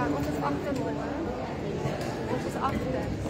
Ja, ons is agter hom, hè. Ons is agter.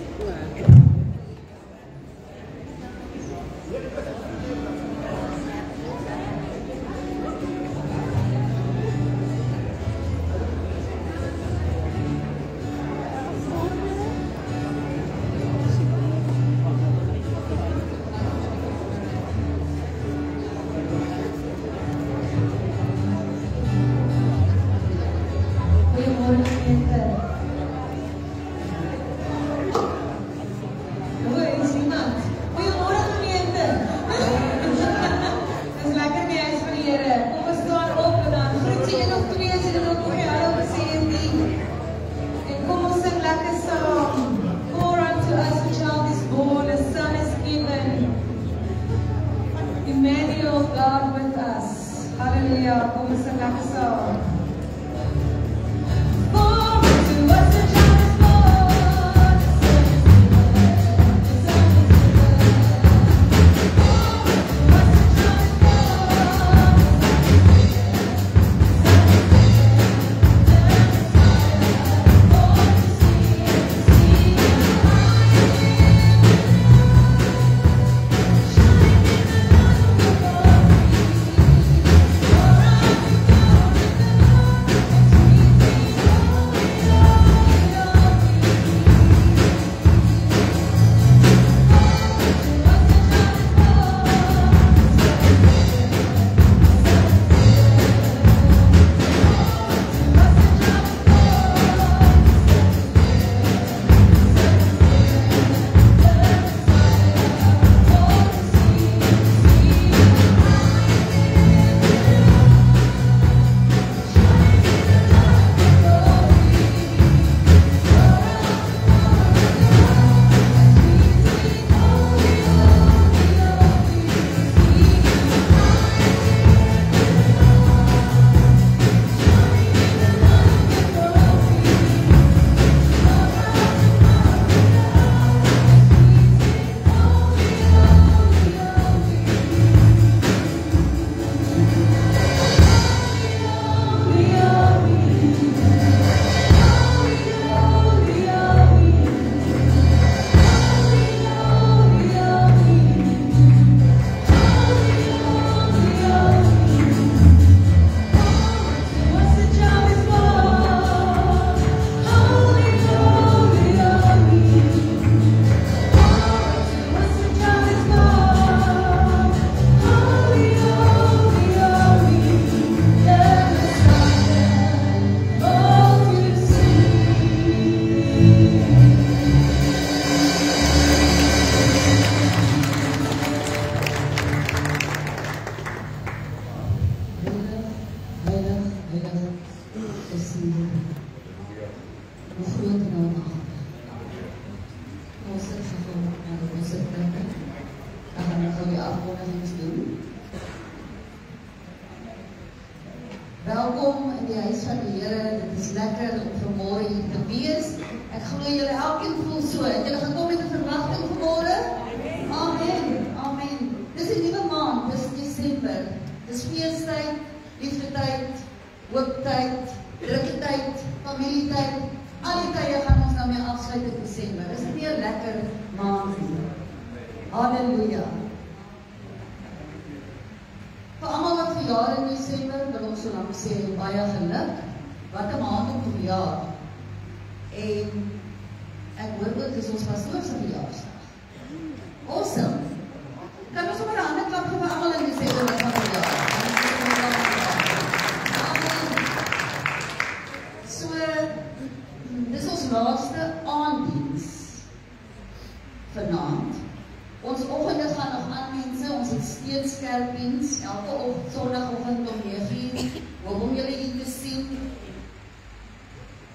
Welkom in die huis van die Here. Dit is lekker om vanmôre hier te wees. Ek glo julle elkeen voel so. Het julle gekom met 'n verwagting vanmôre? Amen. Amen. Dis 'n nuwe maand, dis Desember. Dis feestyd, liefdetyd, hooptyd, drukketyd, familietyd. Al die tye gaan ons nou mee afsluit in Desember. Is dit nie 'n lekker maand nie? Halleluja. Vir almal wat verjaar in Desember, wil ons so lank sê baie geluk. Wat 'n maand om te verjaar. En ek hoor ook dis ons pastoor se verjaarsdag. Awesome. Kan ons sommer 'n hande klap vir almal in Desember wat gaan verjaar? So, dis ons laaste aanddiens vanaand. Ons oggende gaan nog aan mense, ons het steeds kerkdiens, elke Sondagoggend om 9:00, hoop om julle hier te sien.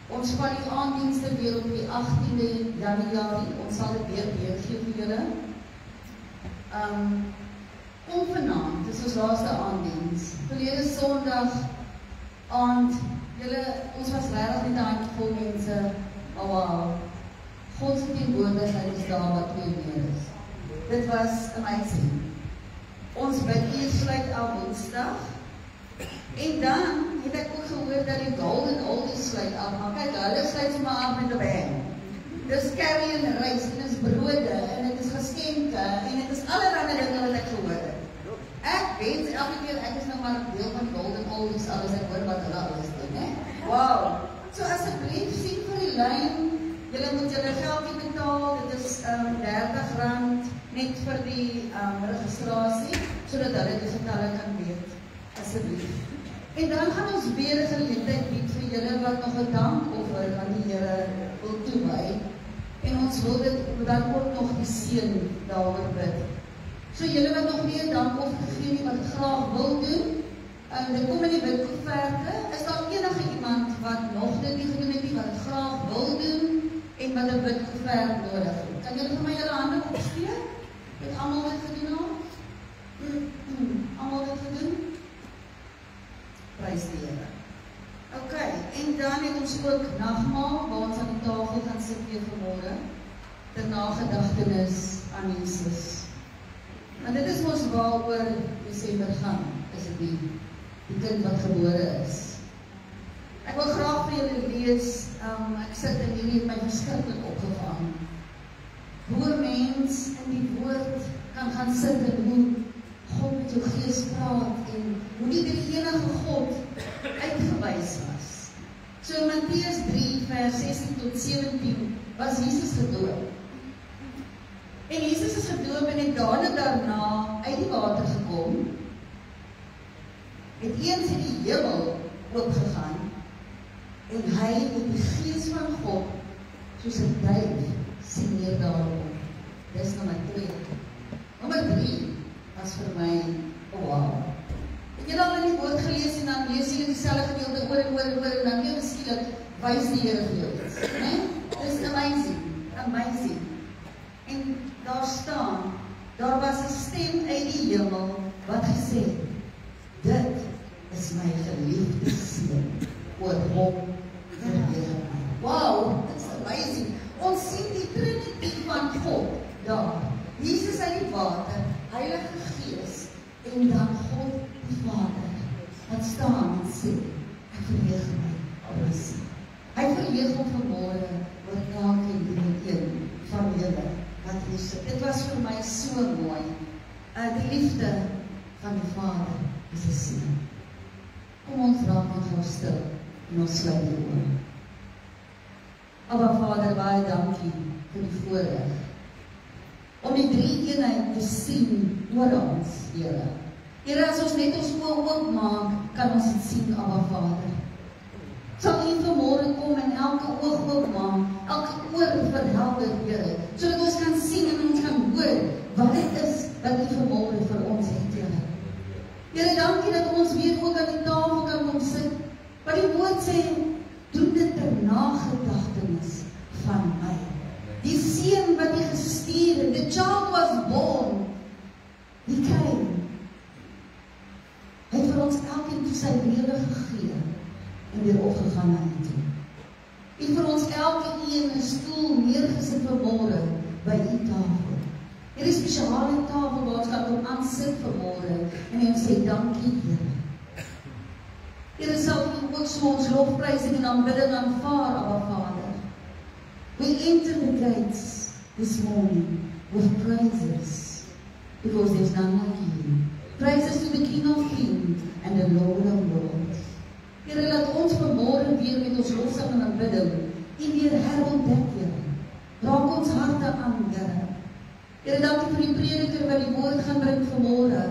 Ons vat die aanddienste weer op die 18de Januarie, ons sal dit weer gee vir julle. Kom vanaand, dis ons laaste aanddiens. Verlede Sondag aand, ons was regtig met 'n handjevol mense, wow, God se teenwoordigheid is daar wat twee meer is. Dit was amazing. Ons bid hier sluit al Woensdag. En dan het ek ook gehoor dat die Golden Oldies sluit af. Maar kyk, hulle sluit sommer af met 'n bang. Dis curry en rys, en dis brode, en dit is geskenke, en dit is allerlei dinge wat ek gehoor het. Ek wens elke keer, ek is nou maar deel van Golden Oldies, alles ek hoor wat hulle alles doen, hè? Wow! So asseblief, sien vir die lyn, julle moet julle geldjie betaal, dit is R30 net vir die registrasie, sodat hulle die getalle kan weet, asseblief. En dan gaan ons weer 'n geleentheid bied vir julle wat nog 'n dankoffer aan die Here wil toewy. En ons wil dit dan ook nog die seën daaroor bid. So julle wat nog nie 'n dankoffer gegee nie, wat graag wil doen, dit kom in die wit koeverte. Is daar enige iemand wat nog dit nie gedoen het nie, wat het graag wil doen en wat 'n wit koevert nodig het? Kan julle vir my julle hande opsteek? Het almal dit gedoen al? Almal dit gedoen? Prys die Here. OK, en dan het ons ook nagmaal, waar ons aan die tafel gaan sit weer vanmôre, ter nagedagtenis aan Jesus. Want dit is ons waaroor Desember gaan, is dit nie? Die kind wat gebore is. Ek wil graag vir julle lees, ek sit en hierdie het my verskriklik opgevang. Hoe 'n mens in die woord kan gaan sit en hoe God met jou gees praat en hoe die enige God uitgewys was. So in Matteus 3 vers 16 tot 17 was Jesus gedoop. En Jesus is gedoop en het daarna uit die water gekom. Het eens in die hemel oopgegaan en hy het die gees van God soos 'n duif sien neer daarop. Dis nommer 2. Nommer 3 was vir my, wow. Het jy al in die woord gelees en dan lees jy dieselfde gedeelte oor en dan jy miskien wys die Here vir jou iets, né? Dis amazing, amazing. En daar staan, daar was 'n stem uit die hemel wat gesê, dit is my geliefde seun, oor hom verheug my. Wow, dit is amazing. Ons sien die Trinity van God daar. Jesus uit die water, Heilige Gees en dan God die Vader wat staan en sê, ek verheug my alles. Hy verheug hom vanmôre oor elkeen van julle wat hier sit. Dit was vir my so mooi. Die liefde van die Vader is 'n seën. Kom ons raak net gou stil en ons sluit die oë. Aba Vader, baie dankie vir die voorreg om die drie eenheid te sien oor ons, Here. Here, as ons net ons oë oopmaak, kan ons dit sien, Aba Vader. Sal U vanmôre kom en elke oog oopmaak, elke oor verhelder, Here, sodat ons kan sien en ons kan hoor wat dit is wat U vanmôre vir ons het, Here. Here, dankie dat ons weer ook aan die tafel kan kom sit, wat die woord sê, doen dit ter nagedagtenis van my. Die seun wat U gestuur het, the child was born, He came. Hy het vir ons elkeen toe sy lewe gegee en weer opgegaan na U toe. U het vir ons elkeen 'n stoel neergesit vanmôre by U tafel. Hier is 'n spesiale tafel waar ons kan kom aansit vanmôre en ons sê dankie, Here. Here, sal U ook so ons lofprysing en aanbidding aanvaar, Abba Vader. We enter the gates this morning with praises, because there's none like You. Praises to the King of Kings and the Lord of Lords. Here, laat ons vanmôre weer met ons lofsang en aanbidding U weer herontdek, Here. Raak ons harte aan, Here. Here, dankie vir die prediker wat die woord gaan bring vanmôre.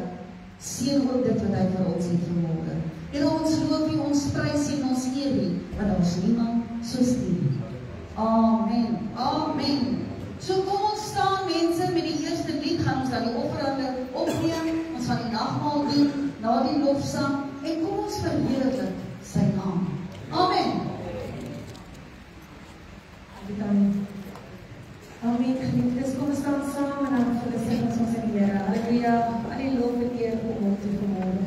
Seën ook dit wat hy vir ons het vanmôre. Here, ons loof U, ons prys U en ons eer U, want daar is niemand soos U. Amen. Amen. So kom ons staan mense, met die eerste lied gaan ons dan die offerande opneem, ons gaan die nagmaal doen, na die lofsang, en kom ons verheerlik sy naam. Amen. Amen, geliefdes, kom ons staan saam en dan verwissing ons in die Here. Halleluja, al die lof en eer kom op te vanmôre.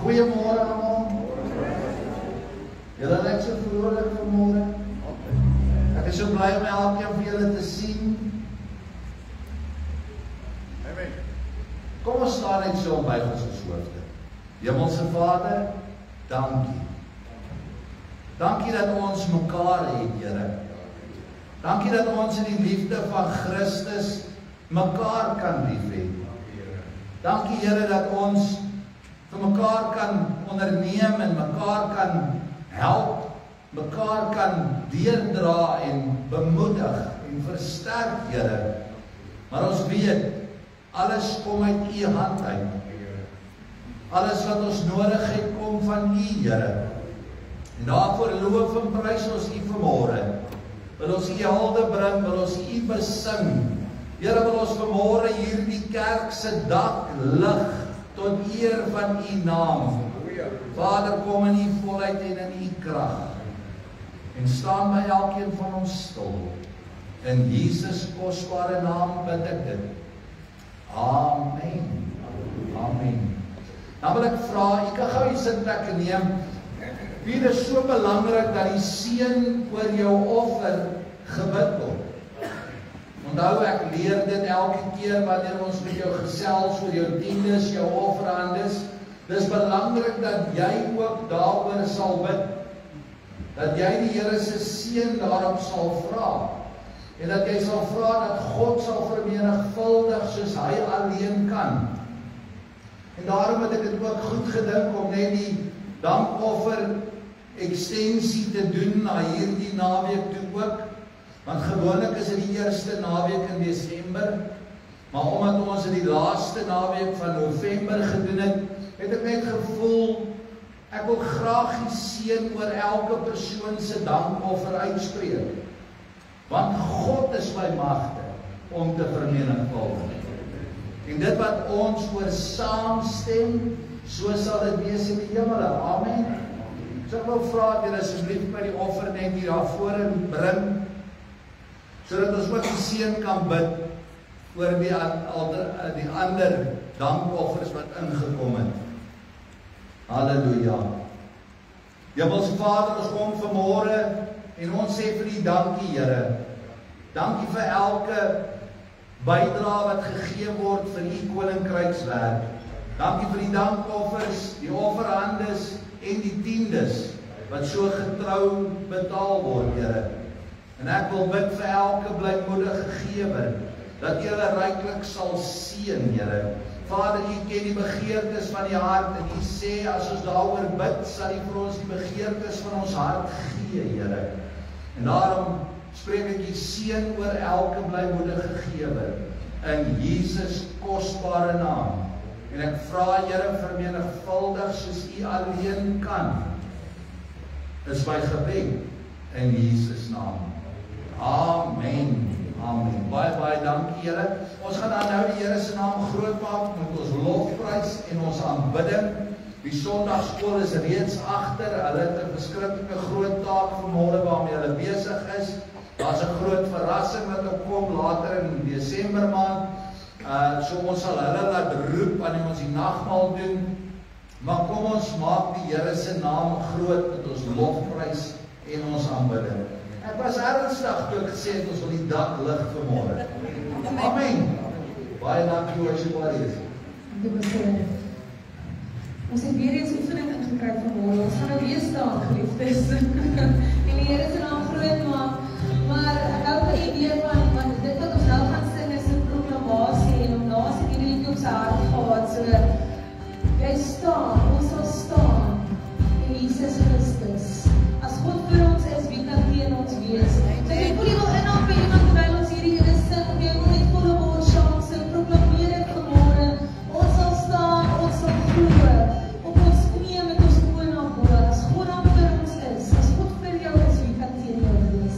Goeiemôre almal. Julle lyk so vrolik vanmôre. Ek is so bly om elkeen van julle te sien. Amen. Kom ons staan net so op by ons hoofde. Hemelse Vader, dankie. Dankie dat ons mekaar het, Here. Dankie dat ons in die liefde van Christus mekaar kan lief hê. Dankie, Here, dat ons vir mekaar kan onderneem en mekaar kan help, mekaar kan deurdra en bemoedig en versterk, Here. Maar ons weet, alles kom uit U hand uit. Alles wat ons nodig het, kom van U, Here. En daarvoor loof en prys ons U vanmôre. Wil ons U hulde bring, wil ons U besing. Here, wil ons vanmôre hierdie kerk se dak lig tot eer van U naam. Vader, kom in U volheid en in U krag. En staan by elkeen van ons stil. In Jesus kosbare naam bid ek dit. Amen. Amen. Nou wil ek vra, jy kan gou die sitplekke neem. Wie is so belangrik dat die seën oor jou offer gebid word? Onthou, ek leer dit elke keer wanneer ons met jou gesels oor jou tiendes, jou offerandes. Dis belangrik dat jy ook daaroor sal bid. Dat jy die Here se seën daarop sal vra. En dat jy sal vra dat God sal vermenigvuldig soos hy alleen kan. En daarom het ek dit ook goed gedink om net die dankoffer ekstensie te doen na hierdie naweek toe ook. Want gewoonlik is dit die eerste naweek in Desember, maar omdat ons in die laaste naweek van November gedoen het, het ek net gevoel, ek wil graag die seën oor elke persoon se dankoffer uitspreek. Want God is my magte om te vermenigvuldig. En dit wat ons oor saamstem, so sal dit wees in die hemele. Amen. So ek wil vra dat julle asseblief by die offer net hier daarvoor bring, sodat ons ook die seën kan bid oor die ander dankoffers wat ingekom het. Halleluja. Hemelse Vader, ons kom vanmôre en ons sê vir U dankie, Here. Dankie vir elke bydrae wat gegee word vir U koninkrykswerk. Dankie vir die dankoffers, die offerandes en die tiendes wat so getrou betaal word, Here. En ek wil bid vir elke blymoedige gewer, dat U hulle ryklik sal seën, Here. Vader, U ken die begeertes van die hart, en U sê, as ons daaroor bid, sal U vir ons die begeertes van ons hart gee, Here. En daarom spreek ek U seën oor elke blymoedige gewer, in Jesus kosbare naam. En ek vra, Here, vermenigvuldig soos U alleen kan. Dis my gebed, in Jesus naam. Amen. Amen. Baie dankie, Here. Ons gaan dan nou die Here se naam groot maak met ons lofprys en ons aanbidding. Die Sondagskool is reeds agter. Hulle het 'n verskriklike groot taak vanmôre waarmee hulle besig is. Daar's 'n groot verrassing wat opkom later in Desember maand. So ons sal hulle laat roep wanneer ons die nagmaal doen. Maar kom ons maak die Here se naam groot met ons lofprys en ons aanbidding. Ek was ernstig toe ek gesê het ons wil die dak lig vanmôre. Amen. Baie dankie worship warriors. Ons het weer eens oefening ingekry vanmôre. Ons gaan nou weer staan, geliefdes. En die Here se naam groot maak. Maar ek hou van die idee van dit wat ons nou gaan sing is 'n proklamasie en om daar se hierdie liedjie op sy hart gehad. So jy staan, ons sal staan in Jesus Christus. As God vir ons is, wie kan teen ons wees? So ek wil nie wil inhaal by iemand terwyl ons hierdie ene sing, jy wil net volle woord saam sing, proklameer dit vanmôre. Ons sal staan, ons sal glo, op ons knieë met ons oë na bo. As God dan vir ons is, as God vir jou is, wie kan teen jou wees?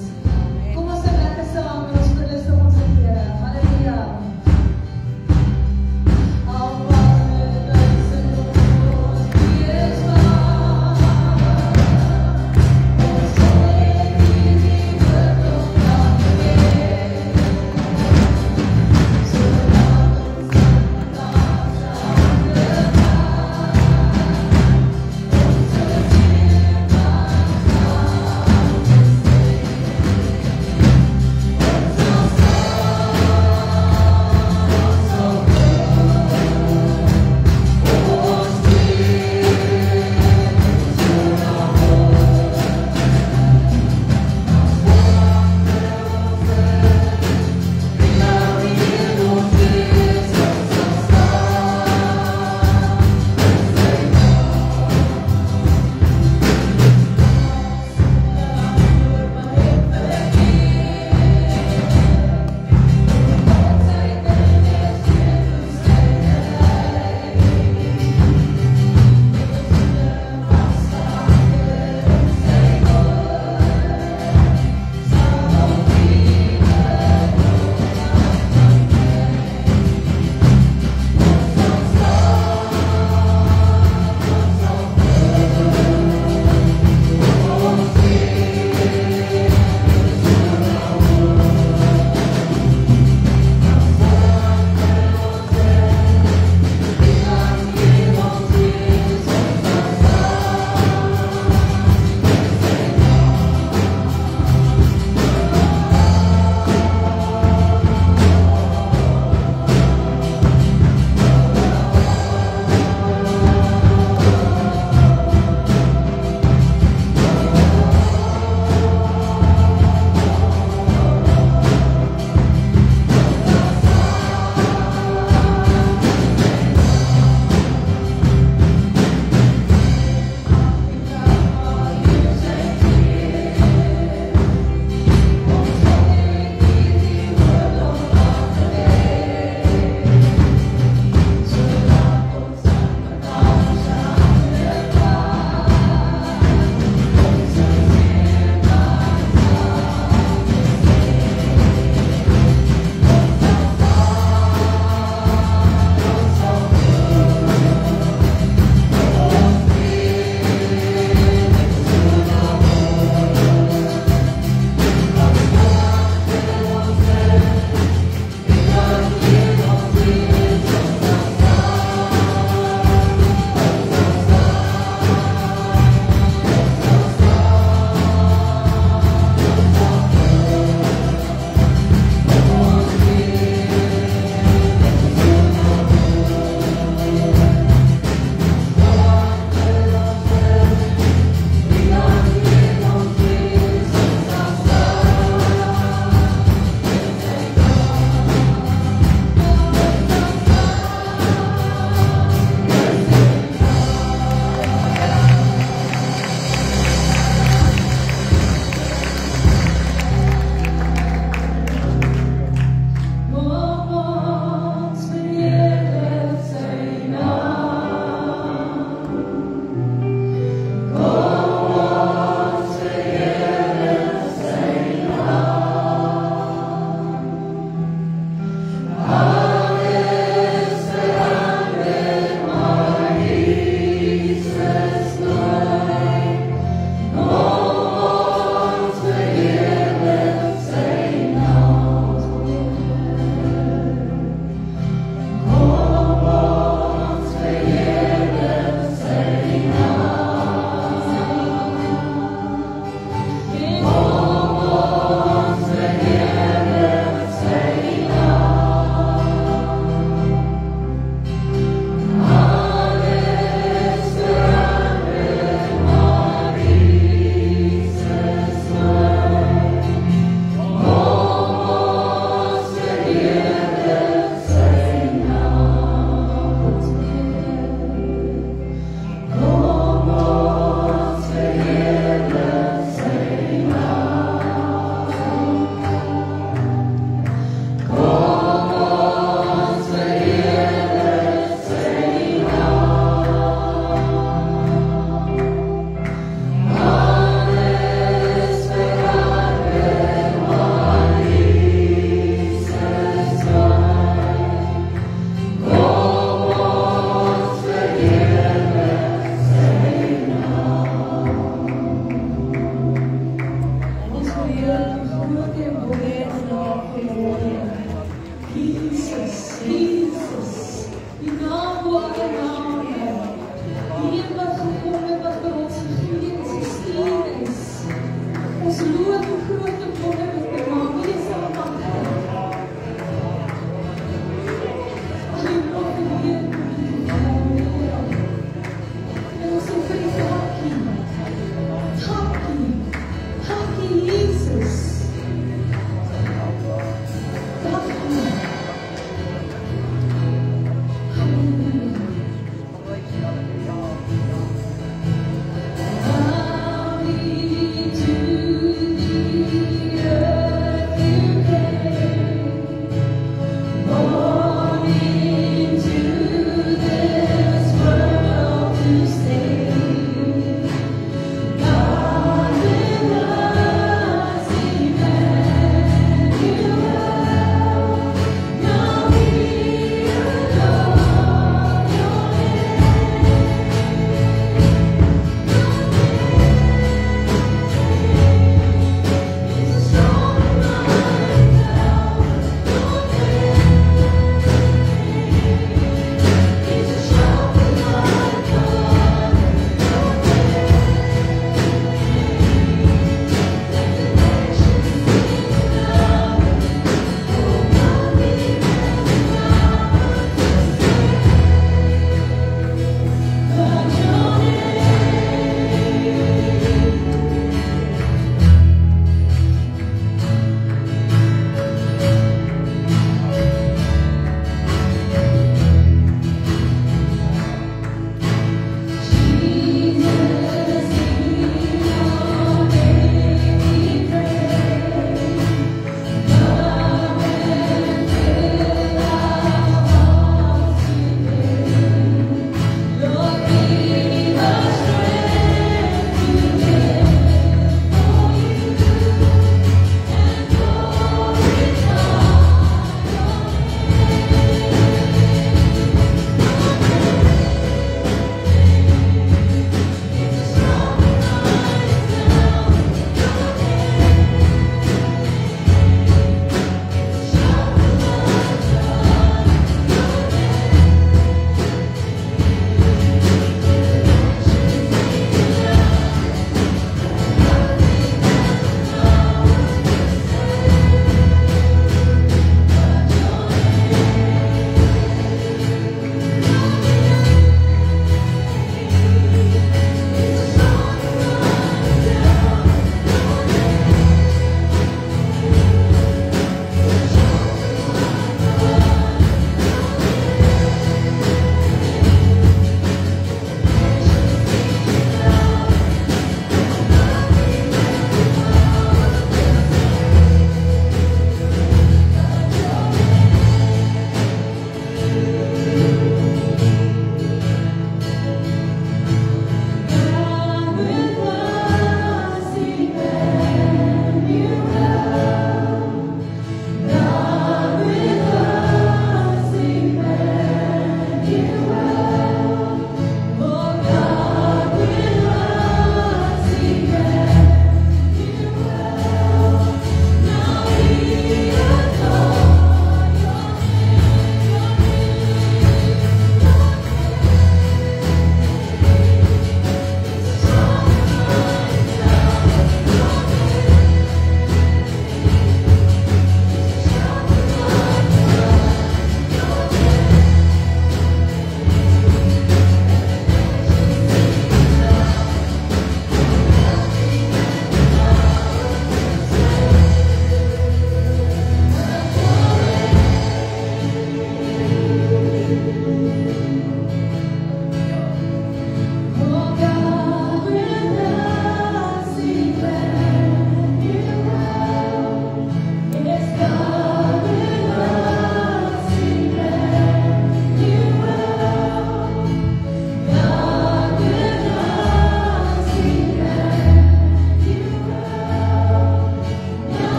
Kom ons sing lekker saam.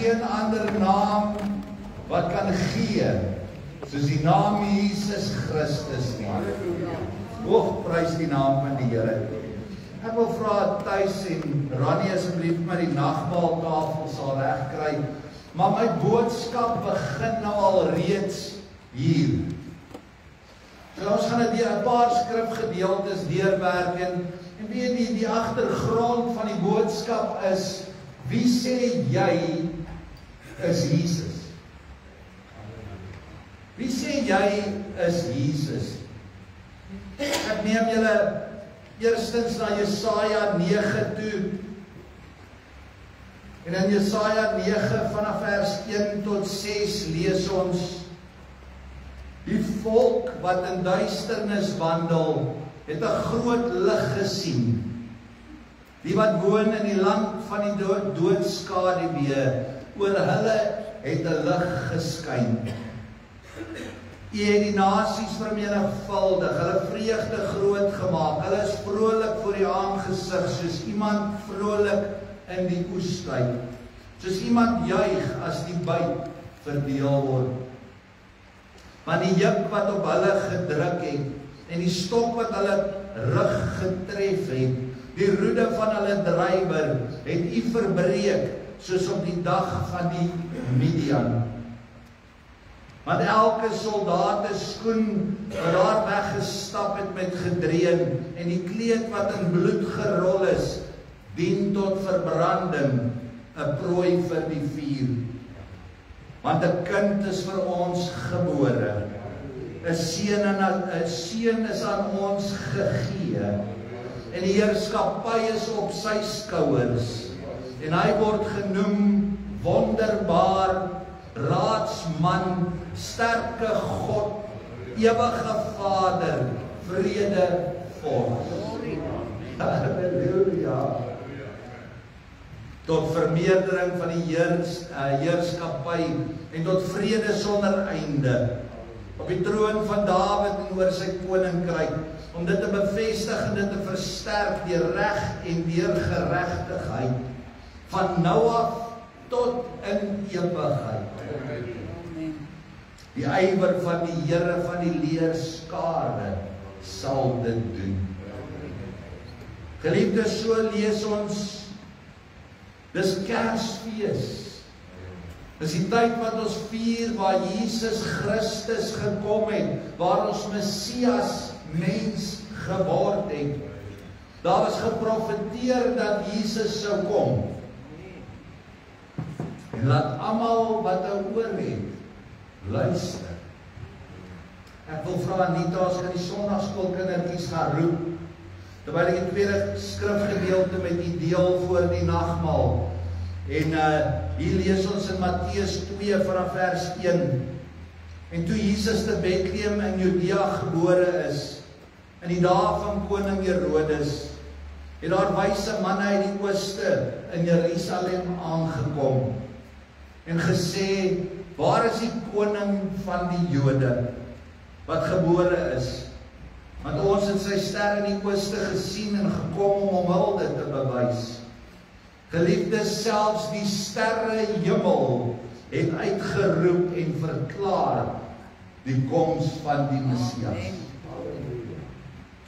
geen ander naam wat kan gee soos die naam Jesus Christus nie. Hoog prys die naam van die Here. Ek wil vra tuis en Ronnie asseblief maar die nagmaaltafel sal regkry. Maar my boodskap begin nou al reeds hier. So ons gaan dit 'n paar skrifgedeeltes deurwerk en weet jy, die agtergrond van die boodskap is, wie sê jy is Jesus? Wie sê jy is Jesus? Ek neem julle eerstens na Jesaja 9 toe. En in Jesaja 9 vanaf vers 1 tot 6 lees ons: Die volk wat in duisternis wandel, het 'n groot lig gesien. Die wat woon in die land van die doodskaduwee, oor hulle het 'n lig geskyn. U het die nasies vermenigvuldig, hulle vreugde groot gemaak. Hulle is vrolik voor die aangesig, soos iemand vrolik in die oestyd. Soos iemand juig as die byt verdeel word. Want die juk wat op hulle gedruk het, en die stok wat hulle rug getref het, die roede van hulle drywer, het u verbreek, soos op die dag van die Midian. Want elke soldaat skoen wat daar weggestap het met gedreun, en die kleed wat in bloed gerol is, dien tot verbranding, 'n prooi vir die vuur. Want 'n kind is vir ons gebore, 'n seun is aan ons gegee, en die heerskappy is op sy skouers, en hy word genoem wonderbaar, raadsman, sterke God, ewige Vader, vrede vors. Halleluja. Tot vermeerdering van die heerskappy en tot vrede sonder einde. Op die troon van Dawid en oor sy koninkryk, om dit te bevestig en dit te versterk deur reg en deur geregtigheid, van nou af tot in ewigheid. Die ywer van die Here van die leerskare sal dit doen. Geliefdes, so lees ons, dis Kersfees. Dis die tyd wat ons vier waar Jesus Christus gekom het, waar ons Messias mens geword het. Daar is geprofeteer dat Jesus sou kom. En laat almal wat 'n oor het, luister. Ek wil vra Anita, as kan die sondagskoolkindertjies gaan roep, terwyl ek die tweede skrifgedeelte met die deel voor die nagmaal. En hier lees ons in Matteus 2 vanaf vers 1. En toe Jesus te Bethlehem in Judea gebore is, in die dae van koning Herodes, het daar wyse manne uit die ooste in Jerusalem aangekom en gesê, waar is die koning van die Jode, wat gebore is? Want ons het sy ster in die ooste gesien en gekom om hulde te bewys. Geliefdes, selfs die sterre hemel het uitgeroep en verklaar die koms van die Messias.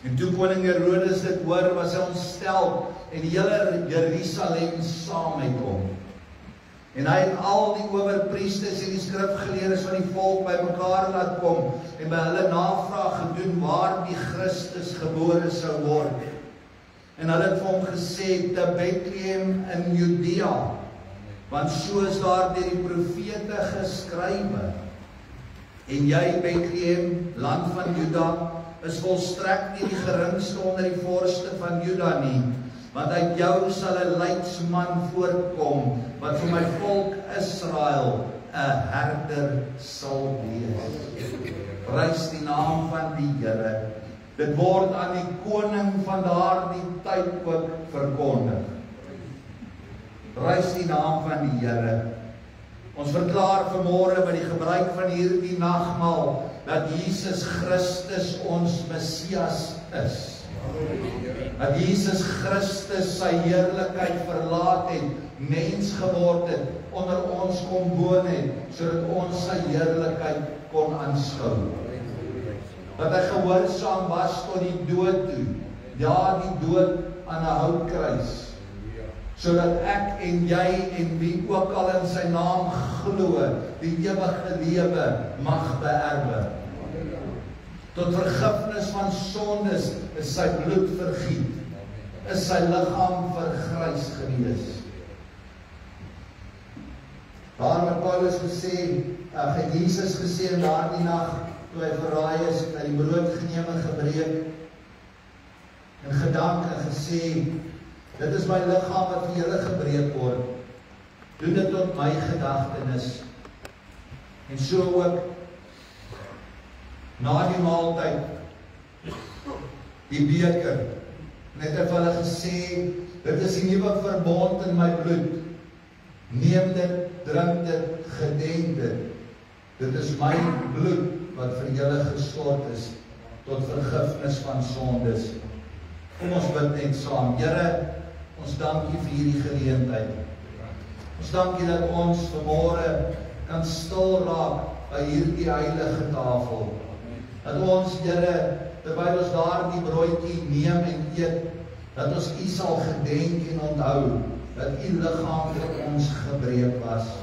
En toe koning Herodes dit hoor, was hy ontstel en die hele Jerusalem saam met hom. En hy het al die owerpriesters en die skrifgeleerdes van die volk bymekaar laat kom en by hulle navraag gedoen waar die Christus gebore sou word. En hulle het vir hom gesê, te Bethlehem in Judea, want so is daar deur die profete geskrywe. En jy, Bethlehem, land van Juda, is volstrek nie die geringste onder die vorste van Juda nie, want uit jou sal 'n leidsman voortkom, wat vir my volk Israel 'n herder sal wees. Prys die naam van die Here. Dit word aan die koning van daardie tyd ook verkondig. Prys die naam van die Here. Ons verklaar vanmôre by die gebruik van hierdie nagmaal dat Jesus Christus ons Messias is. Dat Jesus Christus sy heerlikheid verlaat het, mens geword het, onder ons kom woon het, sodat ons sy heerlikheid kon aanskou. Dat hy gehoorsaam was tot die dood toe, ja, die dood aan 'n houtkruis, sodat ek en jy en wie ook al in sy naam glo, die ewige lewe mag beerwe. Tot vergifnis van sondes is sy bloed vergiet, is sy liggaam vergrys gewees. Daar wat Paulus gesê, het Jesus gesê in daardie nag, toe hy verraai is, het hy die brood geneem en gebreek, en gedank en gesê, dit is my liggaam wat vir julle gebreek word, doen dit tot my gedagtenis. En so ook, na die maaltyd, die beker, en het hy vir hulle gesê, dit is die nuwe verbond in my bloed, neem dit, drink dit, gedenk dit, dit is my bloed, wat vir julle gestort is, tot vergifnis van sondes. Kom ons bid net saam. Here, ons dank U vir hierdie geleentheid. Ons dank U dat ons vanmôre kan stil raak by hierdie heilige tafel. Dat ons, Here, terwyl ons daardie broodjie neem en eet, dat ons U sal gedenk en onthou, dat U liggaam vir ons gebreek was.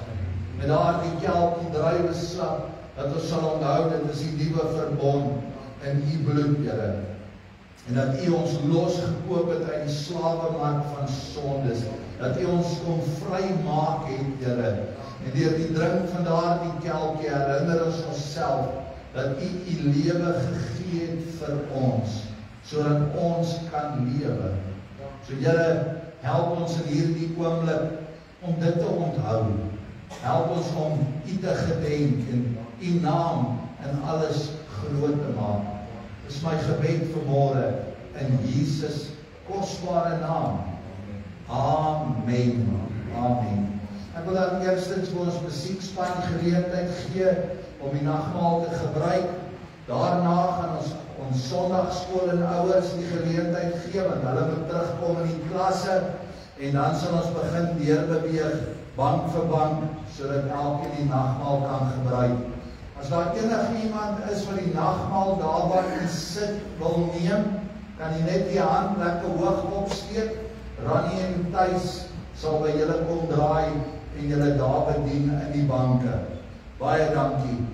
Met daardie kelk, die druiwesap, dat ons sal onthou, dit is die nuwe verbond in U bloed, Here. En dat U ons losgekoop het uit die slawemark van sondes, dat U ons kon vrymaak het, Here. En deur die drink van daardie kelkie herinner ons onsself dat U U lewe gegee het vir ons, sodat ons kan lewe. So Here, help ons in hierdie oomblik om dit te onthou. Help ons om U te gedenk en U naam in alles groot te maak. Dis my gebed vanmôre in Jesus kosbare naam. Amen. Amen. Ek wil dan eerstens vir ons musiekspan geleentheid gee om die nagmaal te gebruik. Daarna gaan ons Sondagskool en ouers die geleentheid gee, want hulle moet terugkom in die klasse, en dan sal ons begin deurbeweeg bank vir bank, sodat elkeen die nagmaal kan gebruik. As daar enige iemand is wat die nagmaal daar waar jy sit wil neem, kan jy net die hand lekker hoog opsteek. Ronnie en Thys sal by julle kom draai en julle daar bedien in die banke. Baie dankie.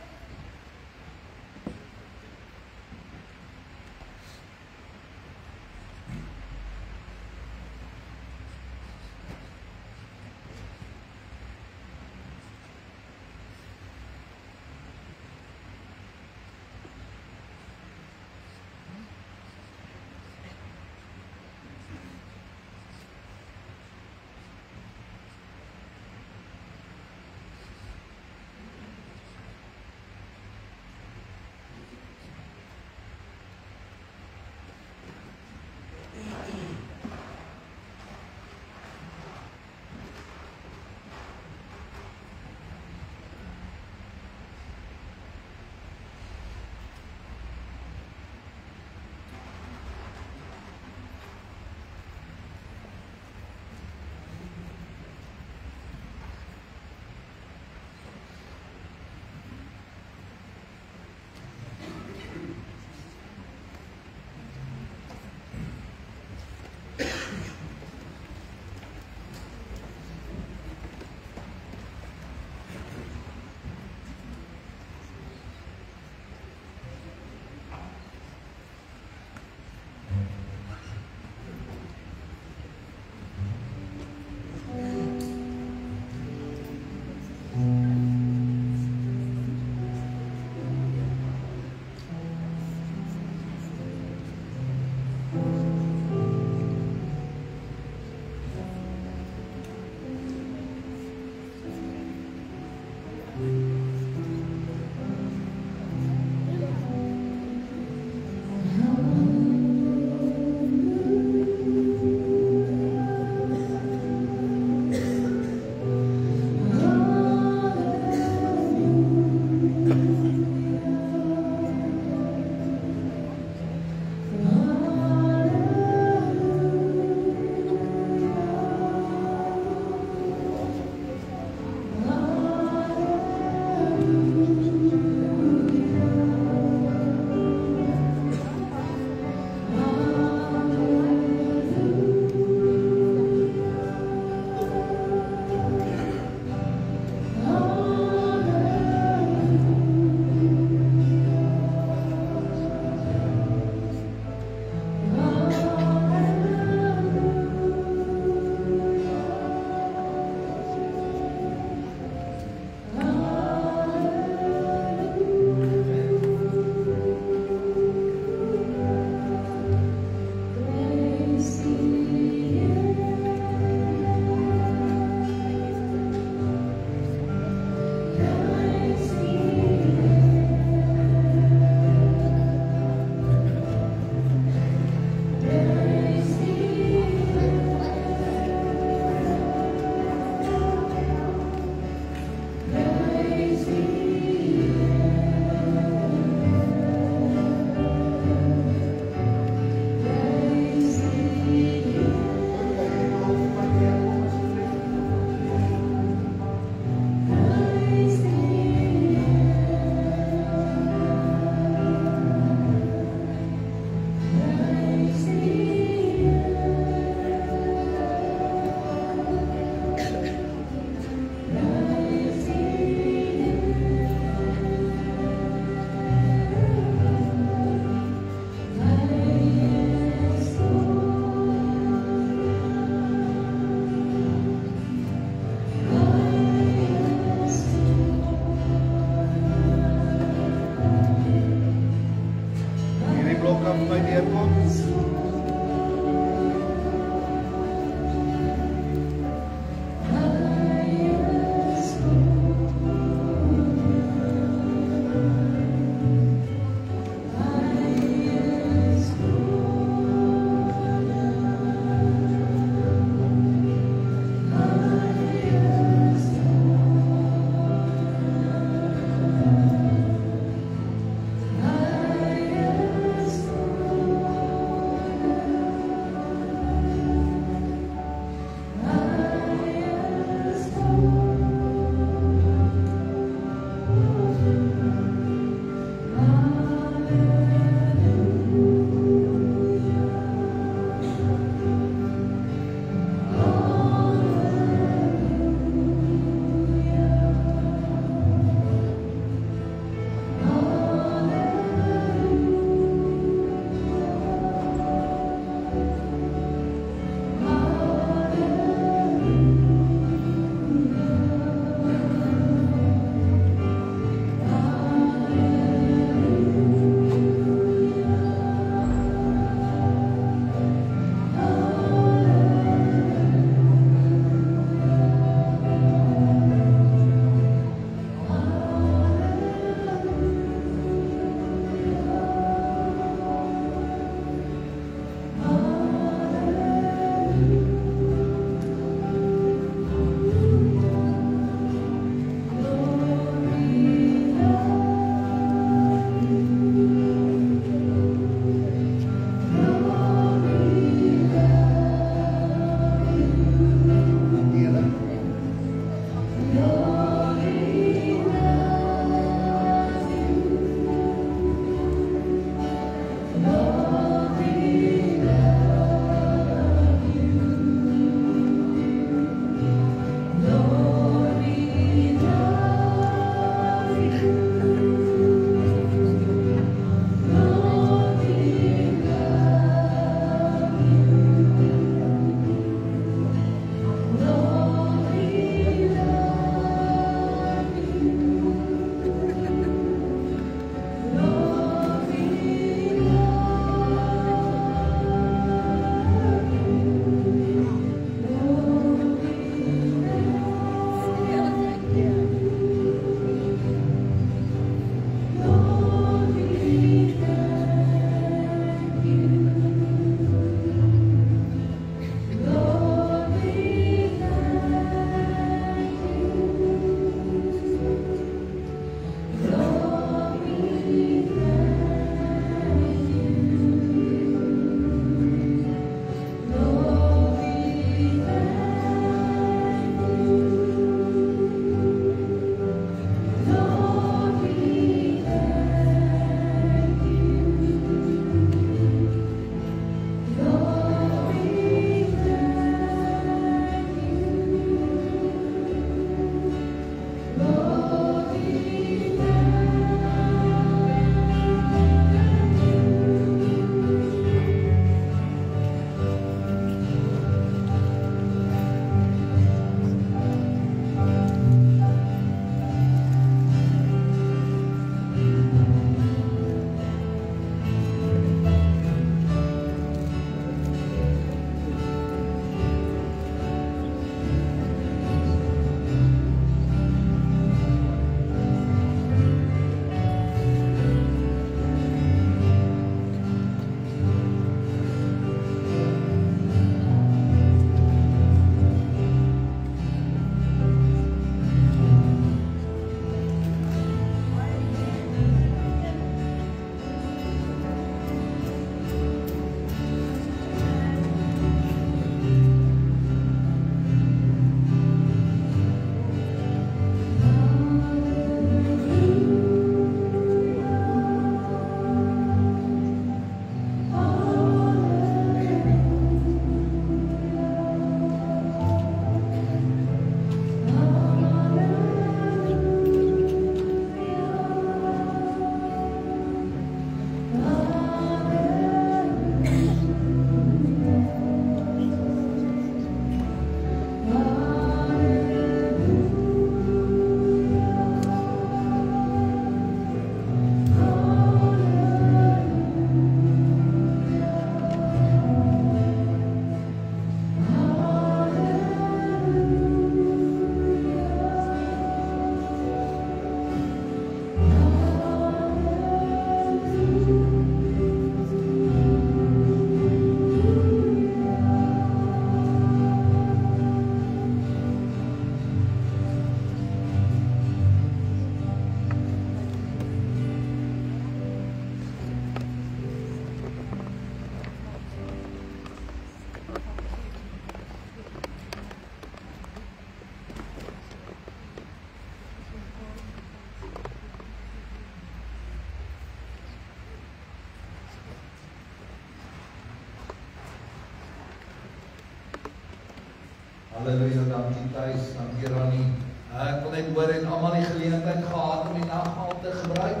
Halleluja, dankie Thys, dankie Ronnie. Ek wil net hoor en almal die geleentheid gehad om die nagmaal te gebruik.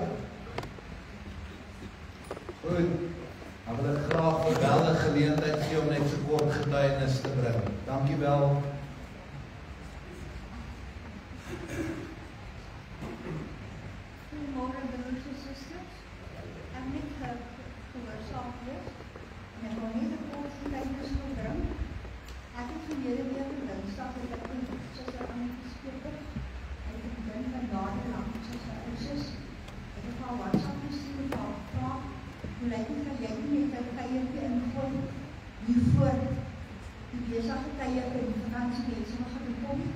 Goed, dan wil ek graag 'n geweldige geleentheid gee om net so kort getuienis te bring. Dankie wel. Goedemorgen broers en zusters. Ik heb niet gehoorzaam geweest. En ik wil niet de kortste tijdens brengen. Ik heb van jullie weer dinsdag dat ik een zuster aan het gesproken. En ik ben vandaag lang zuster en zus. Ik heb al WhatsApp gestuurd van vraag. Hoe lijkt het dat jij niet met een tijdje in gooi hiervoor die bezige tijden in vakantie mensen mag gaan komen.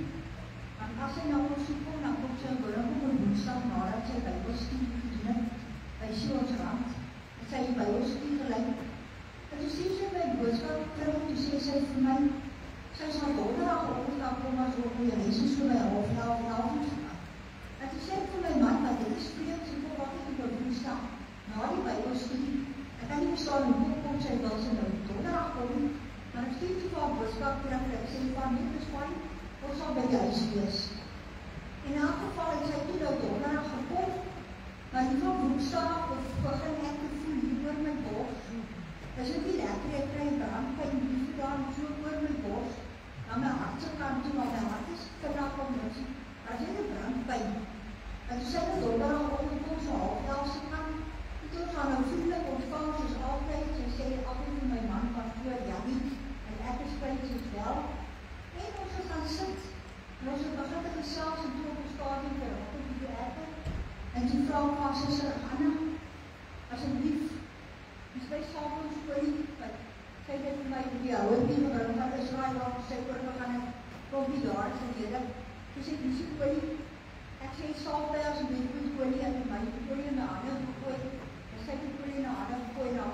Want als hij nou op zoek komt, dan komt zijn burger op een woensdag nadat zij bijbelstudie gedoen heeft bij Sjoerdsrand. Dat zij die bijbelstudie gelijk. En toen stuurde zij mijn boodschap terug en toen zei zij voor mij, zij zal donderdag opgestaan komen als ook weer Jezus voor mij half uur gaan. En toen zei ik voor mijn man, maar dit is veel te veel wat ik op woensdag na die bijbelstudie. Ik kan niet verstaan hoe komt zij wel zijn donderdag komen. Maar ik stuurde voor een boodschap terug en ik zei van niet besparing. Ons sal by die huis wees. In elk geval het sy toe nou donderdag gekom, maar die van woensdag begin ek te voel hier oor my bors. Is dit nie lekker, ek kry brandpyn hier gedaan, so oor my bors, aan my hartse kant toe, maar my hart is vandag om niks. Maar as jy die brandpyn, en toe sy nou donderdag opgekom, so half se kant, toe gaan nou vriendelik ontvang, soos altyd, sy sê altyd vir my man van voor, Jannie, en ek is kwijt soos wel. En ons het gaan sit, en ons het begin te gesels en toe op ons stadium geraak op die erke. En toe vrou my sister Anna, asseblief, die my s'avonds oorie, wat sy dit vir my die hourbie gebring van Israel, waar sy oorgegaan het, kom die jaar gelede. Toe sê die oorie, ek sê sal by asseblief moet oorie, en my oorie in die hande gegooi, en sy het oorie in die hande gegooi, na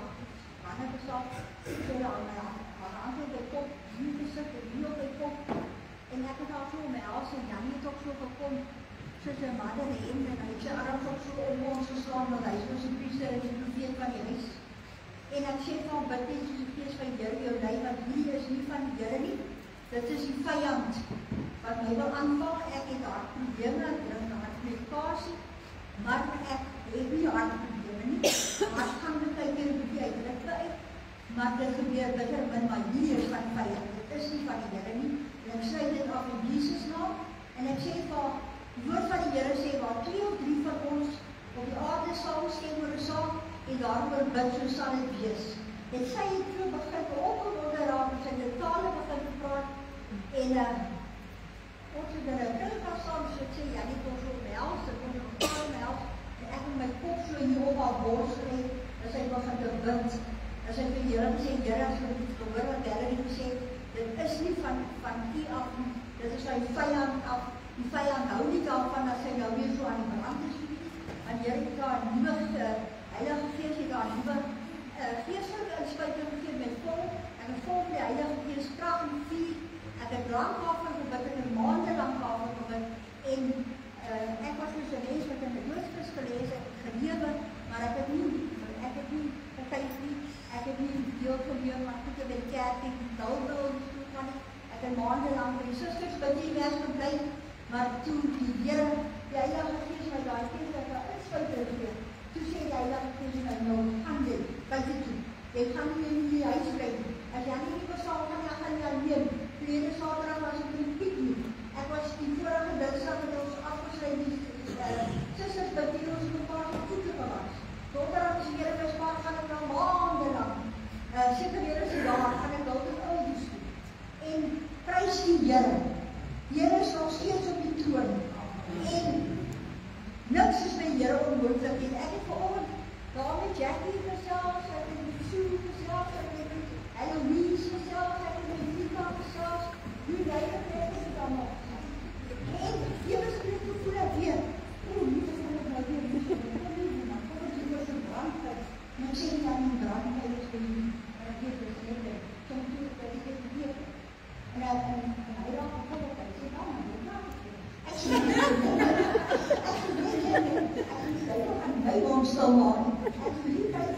hande besal, sê aan my hand op die kop, hier gesit en hier op die kop. En ek het al so om my hals en Jannie het ook so gekom, soos een madder heen, en hy het sy arms ook so om ons geslaan, want hy is ons die priester en die profeet van die huis. En ek sê van bid nie soos die gees van die Here jou lei, want hierdie is nie van die Here nie, dit is die vyand, wat my wil aanval. Ek het hartprobleme, ek drink na hartmedikasie, maar ek het nie hartprobleme nie, maar ek gaan dit keer een bietjie uitdrukte uit, maar dit gebeur bitter min, maar hier is van vyand, dit is nie van die Here nie, en ek sluit dit af in Jesus naam, en ek sê van, die woord van die Here sê, waar 2 of 3 van ons op die aarde sal skyn oor 'n saak, en daaroor bid, so sal dit wees. En sy het toe begin opgewonde raak, en sy het tale begin te praat, en ons het in 'n kringkas saam, so ek sê, ja, nie kom so op my hals, ek kom op my hals, en ek het my kop so hier op haar bors gereed, en sy begin te bid. En sy het vir die Here gesê, Here, as jy gehoor wat die Here gesê, dit is nie van u af nie, dit is van die vyand af. Die vyand hou nie daarvan as hy nou weer so aan die brand is nie, want die Here het daar 'n nuwe Heilige Gees, het daar 'n nuwe geestelike inspuiting gegee met vol, en vol die Heilige Gees krag en vuur. Ek het lang daarvan gebid, ek het maande lang daarvan gebid, en ek was dus 'n mens wat in die Doodskis gelees het, gelewe, maar ek het nie gekyk nie, ek het nie deel geneem, maar goed by die kerk, en dalbel en so van nie. Ek het maande lang by die susters by die vers gebly, maar toe die Here, die Heilige Gees my daai keer dat daar inspuiting gee, toe sê die Heilige Gees my nou, gaan dit, by dit toe, jy gaan nie in die huis bly, as jy nie besaal gaan, jy gaan nie alleen, tweede Saterdag was ek in Pieknie, ek was die vorige dinsdag met ons afgesluit, die susters by die ons mekaar voete gewas, donderdag as die Here my spaar, gaan ek nou maande lang, seker weer is die daar, gaan ek al tot oudies toe, en prys die Here. Die Here is nog steeds op die troon, en niks is my Here onmoontlik, en ek het vanoggend daar met Jackie gesels, ek het met Sue gesels, ek het met Eloise gesels, ek het met Vika gesels, hoe jy het het dan nog. En ewe spreek gevoel ek weer, nie van ek nou weer nie, kom het hier oor so'n brandpijn, en ek sê nie aan die brandpijn is vir die, en ek weet het nie, soms toe ek het weer, en hy raak gevoel op, ek sê, nou, ek sê, ek gaan my woon stil maak, ek sê, die tyd,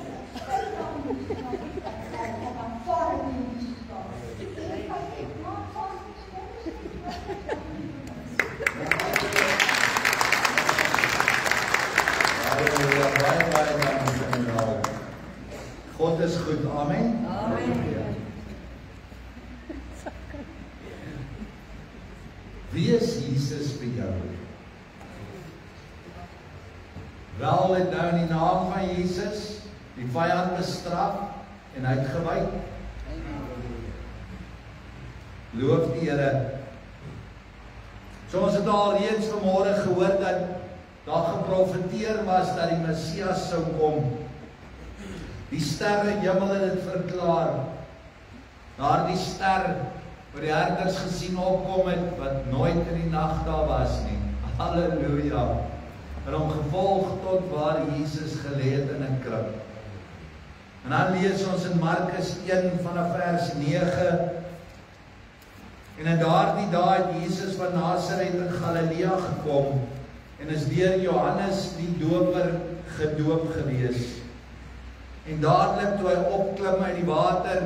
ek gaan vaar in die staan, en ek maak vaar in die staan, God is goed, amen. Wie is Jesus vir jou? Wel het nou in die naam van Jesus die vyand bestraf en uitgewyk. Loof die Here. So ons het al reeds vanmôre gehoor dat daar geprofeteer was dat die Messias sou kom. Die sterre hemel het dit verklaar. Daardie ster wat die herders gesien opkom het, wat nooit in die nag daar was nie. Halleluja. En hom gevolg tot waar Jesus gelê het in 'n krib. En dan lees ons in Markus 1 vanaf vers 9. En in daardie dae het Jesus van Nasaret in Galilea gekom en is deur Johannes die Doper gedoop gewees. En dadelik toe hy opklim uit die water,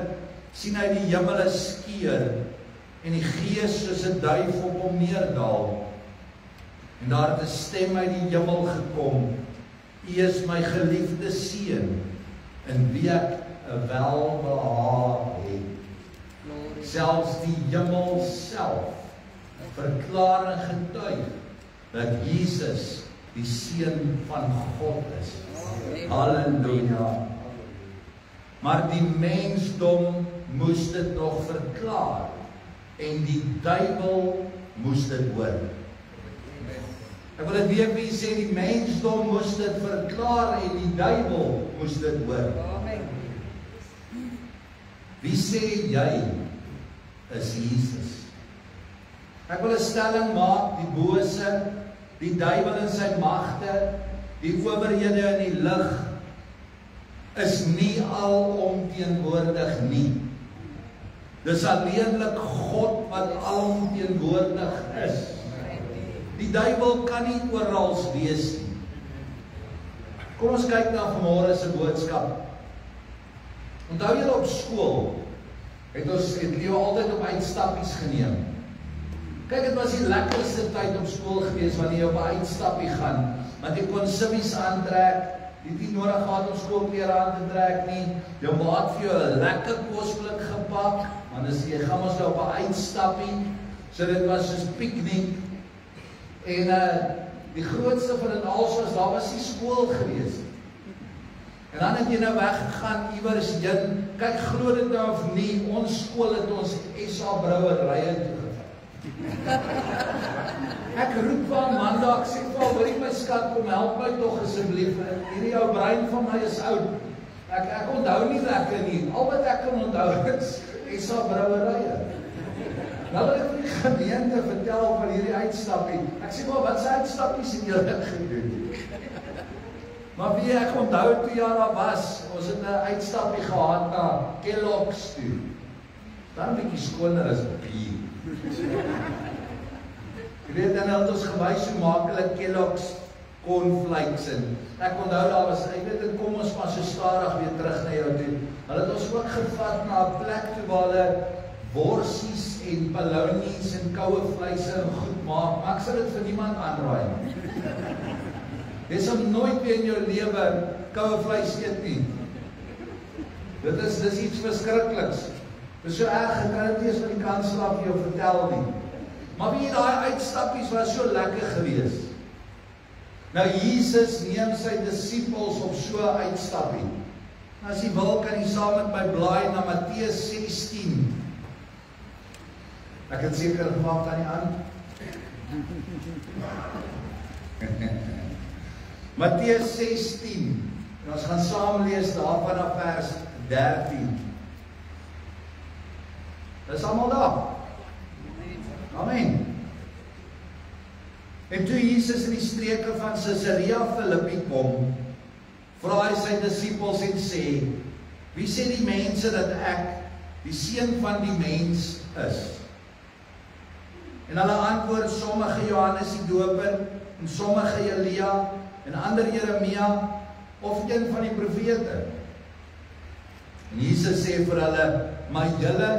sien hy die hemele skeur en die Gees soos 'n duif op hom neerdal. En daar het 'n stem uit die hemel gekom: U is my geliefde seun, in wie ek 'n welbehaag het. Selfs die hemel self verklaar en getuig dat Jesus die seun van God is. Halleluja. Maar die mensdom moes dit nog verklaar en die duiwel moes dit hoor. Ek wil dit weer vir julle sê, die mensdom moes dit verklaar en die duiwel moes dit hoor. Wie sê jy is Jesus? Ek wil 'n stelling maak: die bose, die duiwel en sy magte, die owerhede in die lig is nie alomteenwoordig nie. Dis alleenlik God wat alomteenwoordig is. Die duiwel kan nie oral wees nie. Kom ons kyk na vanmôre se boodskap. Onthou julle op skool het Leo altyd op uitstappies geneem. Kyk, dit was die lekkerste tyd op skool gewees wanneer jy op 'n uitstappie gaan, want jy kon simmies aantrek. Jy het nie nodig gehad om skoolklere aan te trek nie. Jou maat vir jou 'n lekker kosblik gepak, want as jy gaan ons nou op 'n uitstappie, so dit was soos piknik. En die grootste van dit alles was, daar was die skool gewees. En dan het jy nou weggegaan iewers heen. Kyk, glo dit nou of nie, ons skool het ons SA brouwerye toegevat. Ek roep van Amanda, ek sê vir hoorie my skat, kom help my tog asseblief. Hierdie ou brein van my is oud. Ek onthou nie lekker nie. Al wat ek kan onthou is SA brouwerye. Nou wil ek vir die gemeente vertel van hierdie uitstappie. Ek sê maar, wat se uitstappies het julle gedoen? Maar wie ek onthou toe jaar daar was, ons het 'n uitstappie gehad na Kellogg's toe. Dan 'n bietjie skoner as bier. Jy weet, dan het ons gewys hoe maak hulle Kellogg's cornflakes en ek onthou daar was, ek weet dit kom ons maar so stadig weer terug na jou toe. Hulle het ons ook gevat na 'n plek toe waar hulle worsies en polonies en koue vleise en goed maak, maar ek sal dit vir niemand aanraai nie. Jy sal nooit weer in jou lewe koue vleis eet nie. Dis iets verskrikliks. Dis so erg, ek kan dit nie eens van die kanselaar vir jou vertel nie. Maar wie daai uitstappies was so lekker geweest. Nou Jesus neem sy disippels op so 'n uitstappie. As jy wil, kan jy saam met my blaai na Matteus 16. Ek het seker gemaak aan die aan. Matteus 16. En ons gaan saam lees daar vanaf vers 13. Dis almal daar. Amen. En toe Jesus in die streke van Caesarea Philippi kom, vra hy sy disippels en sê: Wie sê die mense dat ek, die seun van die mens, is? En hulle antwoord, sommige Johannes die Doper, en sommige Elia, en ander Jeremia, of een van die profete. En Jesus sê vir hulle: Maar julle,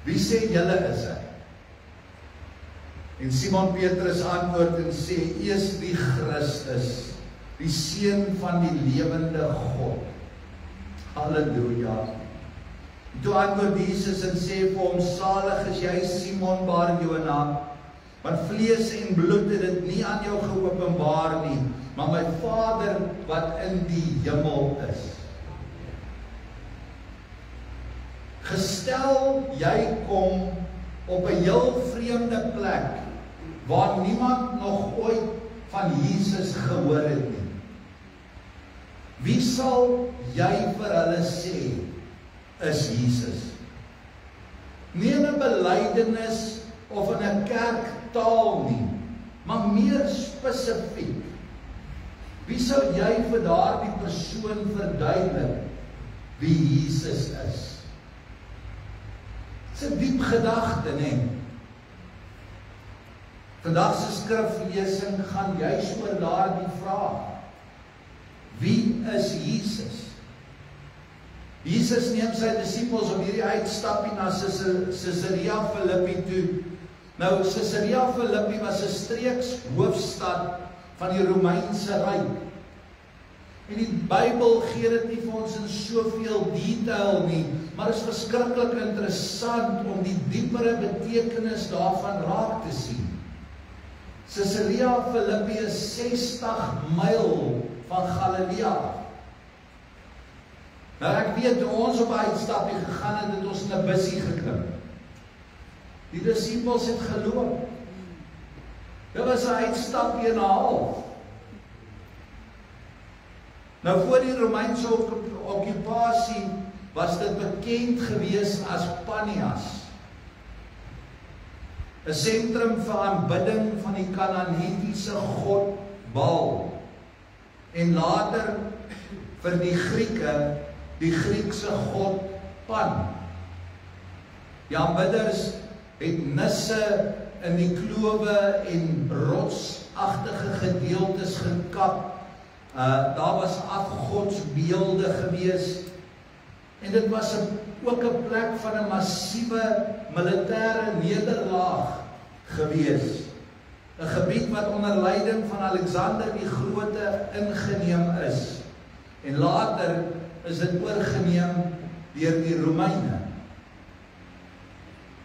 wie sê julle is hy? En Simon Petrus antwoord en sê, U is die Christus, die Seun van die lewende God. Halleluja. Toe antwoord Jesus en sê vir hom, salig is jy Simon Bar-Jona, want vlees en bloed het dit nie aan jou geopenbaar nie, maar my Vader wat in die hemel is. Gestel jy kom op 'n heel vreemde plek, waar niemand nog ooit van Jesus gehoor het nie. Wie sal jy vir hulle sê, is Jesus? Nie in 'n belydenis of in 'n kerktaal nie, maar meer spesifiek. Wie sou jy vir daardie persoon verduidelik wie Jesus is? Dit is 'n diep gedagte, nee. Vandag se skriflesing gaan juis oor daardie vraag. Wie is Jesus? Jesus neem sy disippels op hierdie uitstappie na Caesarea Philippi toe. Nou, Caesarea Philippi was 'n streeks hoofstad van die Romeinse Ryk. En die Bybel gee dit nie vir ons in soveel detail nie, maar is verskriklik interessant om die diepere betekenis daarvan raak te sien. Caesarea Philippi is 60 myl van Galilea. Nou ek weet, toe ons op 'n uitstapie gegaan het, het ons in 'n bussie geklim. Die disippels het geloop. Dit was 'n uitstapie en 'n half. Nou voor die Romeinse okkupasie was dit bekend gewees as Panias, 'n sentrum vir aanbidding van die Kanaanitiese god Baal, en later vir die Grieke die Griekse god Pan. Die aanbidders het nisse in die klowe en rotsagtige gedeeltes gekap. Daar was afgodsbeelde gewees, en dit was ook 'n plek van 'n massiewe militêre nederlaag gewees. 'n Gebied wat onder leiding van Alexander die Grote ingeneem is, en later is dit oorgeneem deur die Romeine.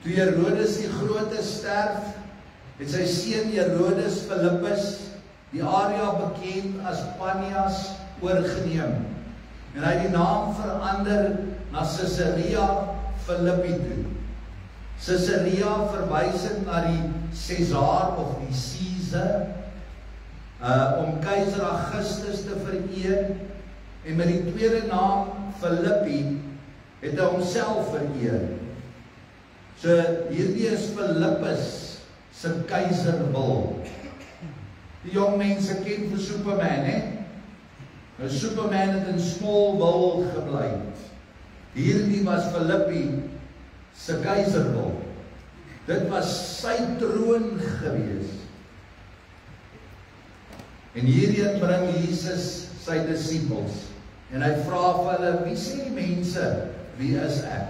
Toe Herodes die Grote sterf, het sy seun Herodes Philippus die area bekend as Panias oorgeneem, en hy het die naam verander na Caesarea Philippi toe. Caesarea verwysend na die Caesar of die Caesar, om keiser Augustus te vereer, en met die tweede naam Philippi het hy homself vereer. So hierdie is Philippus se keizerwil. Die jong mense ken vir Superman, hè? Nou Superman het in Smallville gebly. Hierdie was Philippi se keizerwil. Dit was sy troon gewees. En hierheen bring Jesus sy disippels. En hy vra vir hulle, wie sê die mense, wie is ek?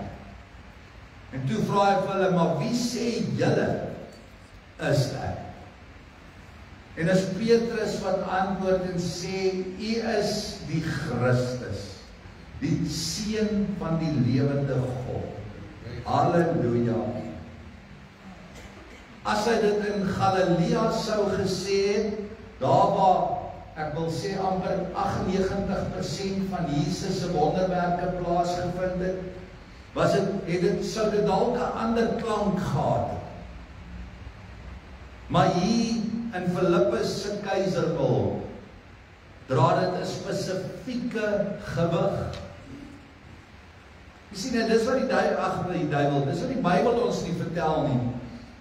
En toe vra hy vir hulle, maar wie sê julle is ek? En is Petrus wat antwoord en sê, U is die Christus, die Seun van die lewende God. Halleluja. As hy dit in Galilea sou gesê het, daar waar, ek wil sê amper 98% van Jesus se wonderwerke plaasgevind het, sou dit dalk 'n ander klank gehad. Maar hier in Philippus se keizerwil dra dit 'n spesifieke gewig. Jy sien, dis wat die duiwel, dis wat die Bybel ons nie vertel nie.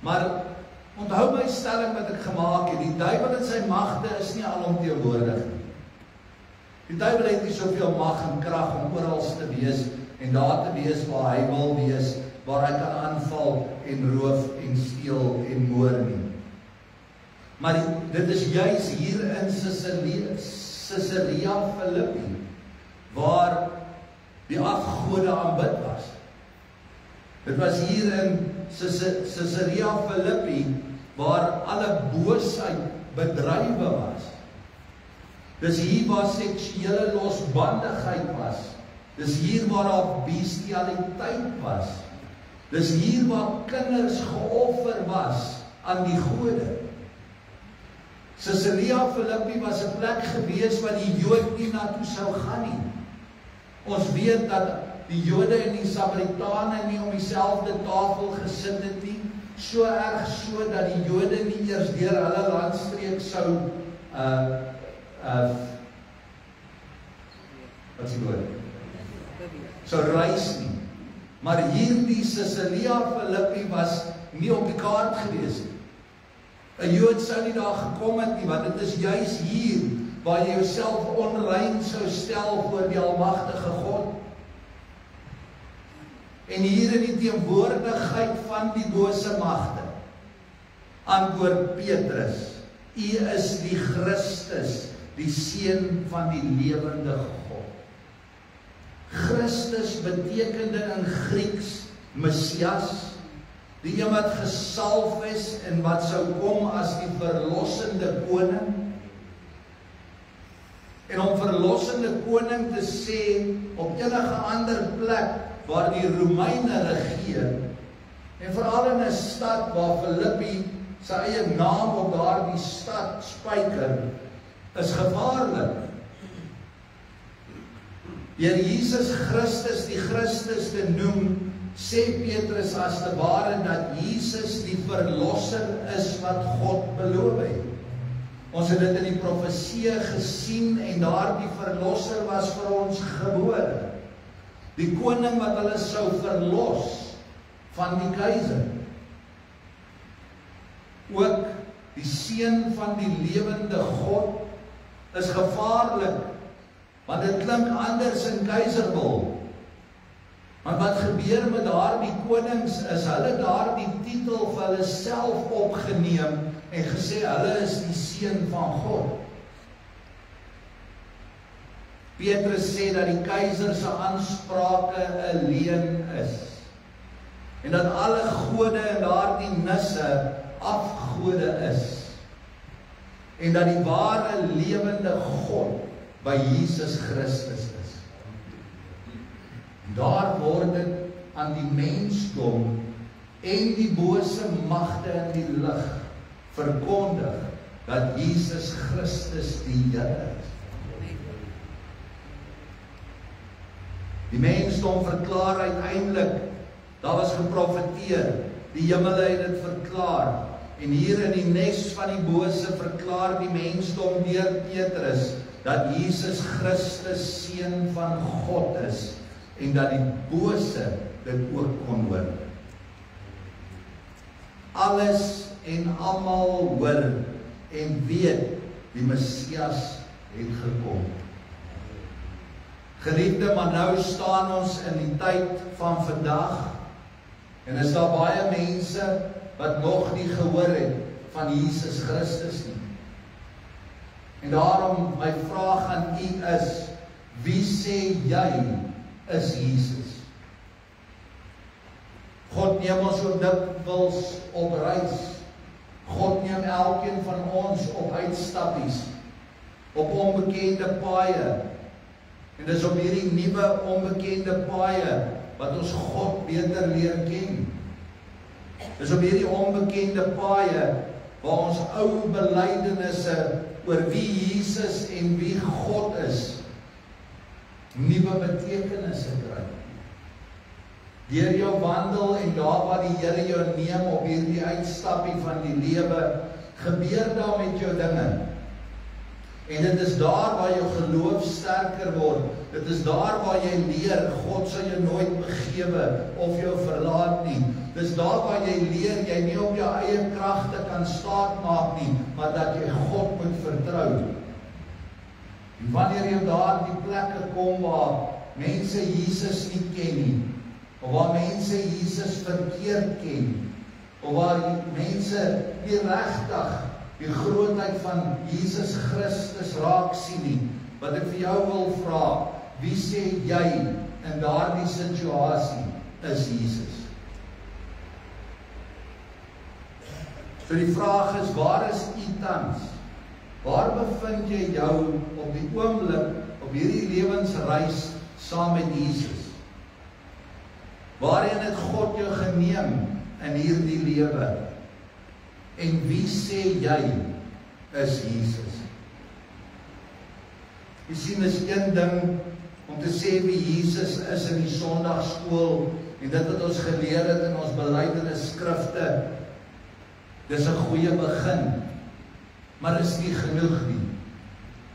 Maar onthou my stelling wat ek gemaak het, die duiwel en sy magte is nie alomteenwoordig nie. Die duiwel het nie soveel mag en krag om oral te wees en daar te wees waar hy wil wees, waar hy kan aanval en roof en steel en moor nie. Maar dit is juis hier in Caesarea Philippi waar die afgode aanbid was. Dit was hier in Caesarea Philippi waar alle boosheid bedrywe was. Dis hier waar seksuele losbandigheid was. Dis hier waar daar bestialiteit was. Dis hier waar kinders geoffer was aan die gode. Caesarea Philippi was 'n plek gewees waar die Jood nie na toe sou gaan nie. Ons weet dat die Jode en die Samaritane nie om dieselfde tafel gesit het nie, so erg so dat die Jode nie eers deur hulle landstreek sou wat is die woord? Sou reis nie. Maar hierdie Caesarea Philippi was nie op die kaart gewees nie. 'n Jood sou nie daar gekom het nie, want dit is juis hier waar jy jouself onrein sou stel voor die almagtige God. En hier in die teenwoordigheid van die bose magte, antwoord Petrus, U is die Christus, die Seun van die lewende God. Christus betekende in Grieks Messias, die een wat gesalf is en wat sou kom as die verlossende koning. En om verlossende koning te sê op enige ander plek waar die Romeine regeer, en veral in 'n stad waar Filippi sy eie naam op daardie stad spyker, is gevaarlik. Deur Jesus Christus die Christus te noem, sê Petrus as te ware dat Jesus die verlosser is wat God beloof het. Ons het dit in die profeseë gesien en daardie verlosser was vir ons gebore. Die koning wat hulle sou verlos van die keiser. Ook die seun van die lewende God is gevaarlik, want dit klink anders in Keiserwil. Maar wat gebeur met daardie konings is hulle daardie titel vir hulle self opgeneem en gesê hulle is die seun van God. Petrus sê dat die keiser se aansprake 'n leuen is. En dat alle gode en daardie nisse afgode is. En dat die ware lewende God by Jesus Christus is. Daar word dit aan die mensdom en die bose magte in die lig verkondig dat Jesus Christus die Here is. Die mensdom verklaar uiteindelik, daar was geprofeteer, die hemele het dit verklaar, en hier in die nes van die bose verklaar die mensdom deur Petrus, dat Jesus Christus seun van God is, en dat die bose dit ook kon hoor. Alles en almal hoor en weet, die Messias het gekom. Geliefde, maar nou staan ons in die tyd van vandag, en is daar baie mense wat nog nie gehoor het van Jesus Christus nie. En daarom my vraag aan u is, wie sê jy is Jesus? God neem ons so dikwels op reis. God neem elkeen van ons op uitstappies, op onbekende paaie. En dis op hierdie nuwe onbekende paaie wat ons God beter leer ken. Dis op hierdie onbekende paaie waar ons ou belydenisse oor wie Jesus en wie God is, nuwe betekenisse kry. Deur jou wandel en daar waar die Here jou neem op hierdie uitstappie van die lewe, gebeur daar met jou dinge. En dit is daar waar jou geloof sterker word. Dit is daar waar jy leer, God sal jou nooit begewe of jou verlaat nie. Dit is daar waar jy leer, jy nie op jou eie kragte kan staatmaak nie, maar dat jy God moet vertrou. En wanneer jy daar die plekke kom waar mense Jesus nie ken nie, of waar mense Jesus verkeerd ken, of waar mense nie regtig die grootheid van Jesus Christus raak sien nie, wat ek vir jou wil vra, wie sê jy in daardie situasie is Jesus? So die vraag is, waar is u tans? Waar bevind jy jou op die oomblik, op hierdie lewensreis saam met Jesus? Waarheen het God jou geneem in hierdie lewe? En wie sê jy is Jesus? Jy sien, is een ding om te sê wie Jesus is in die Sondagskool en dit wat ons geleer het in ons belydenis skrifte, dis 'n goeie begin, maar is nie genoeg nie.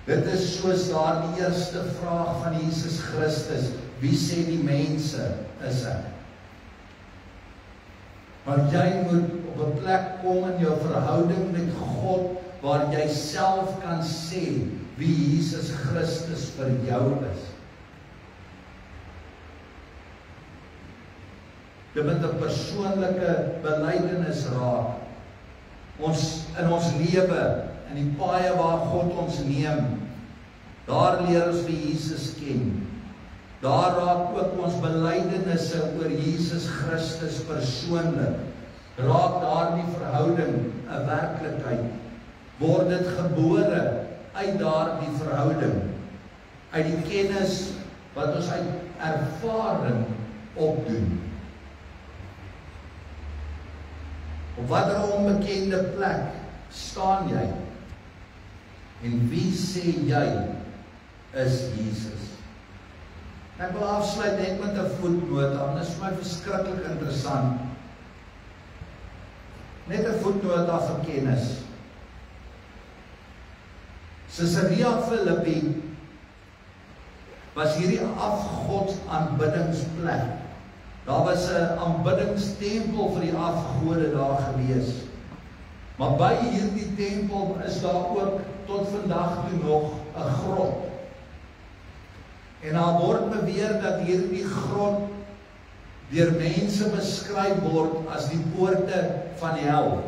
Dit is soos daar die eerste vraag van Jesus Christus, wie sê die mense is ek? Maar jy moet op 'n plek kom in jou verhouding met God, waar jy self kan sê wie Jesus Christus vir jou is. Dit moet 'n persoonlike belydenis raak. In ons lewe, in die paaie waar God ons neem, daar leer ons vir Jesus ken. Daar raak ook ons belydenisse oor Jesus Christus persoonlik. Raak daar die verhouding 'n werklikheid. Word dit gebore uit daardie verhouding, uit die kennis wat ons uit ervaring opdoen. Op watter onbekende plek staan jy? En wie sê jy is Jesus? Ek wil afsluit net met 'n voetnota, dit is vir my verskriklik interessant. Net 'n voetnota vir kennis. Caesarea Philippi was hierdie afgodsaanbiddingsplek. Daar was 'n aanbiddingstempel vir die afgode daar gewees. Maar by hierdie tempel is daar ook tot vandag toe nog 'n grot. En daar word beweer dat hierdie grot deur mense beskryf word as die poorte van die hel.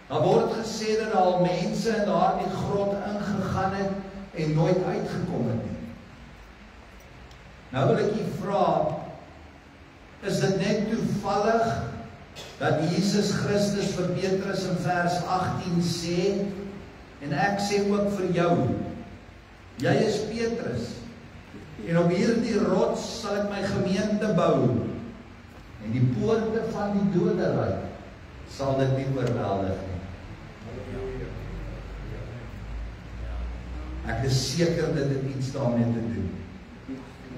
Daar word gesê dat al mense in daardie grot ingegaan het en nooit uitgekom het nie. Nou wil ek u vra, is dit net toevallig dat Jesus Christus vir Petrus in vers 18 sê, en ek sê ook vir jou, jy is Petrus, en op hierdie rots sal ek my gemeente bou, en die poorte van die doderyk sal dit nie oorweldig nie. Ek is seker dat dit iets daarmee te doen.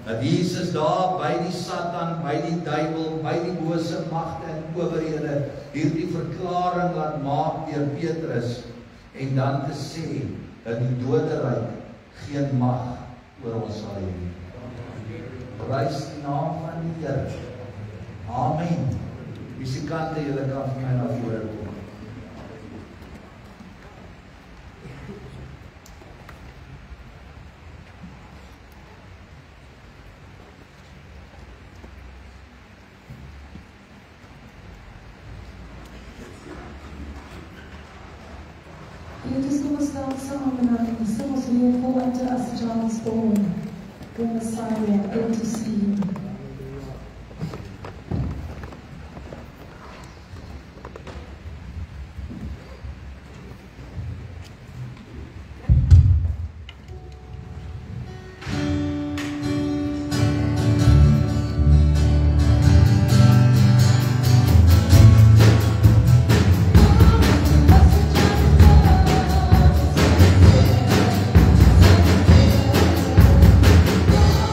Dat Jesus daar by die Satan, by die duiwel, by die bose magte en owerhede hierdie verklaring laat maak deur Petrus en dan te sê dat die doderyk geen mag oor ons sal hê nie. Prys die naam van die Here. Amen. Musikante, julle kan vir my na vore kom. Petrus, kom ons staan saam en dan sing ons weer voluit as John's born, the Messiah, good to see you. Oh,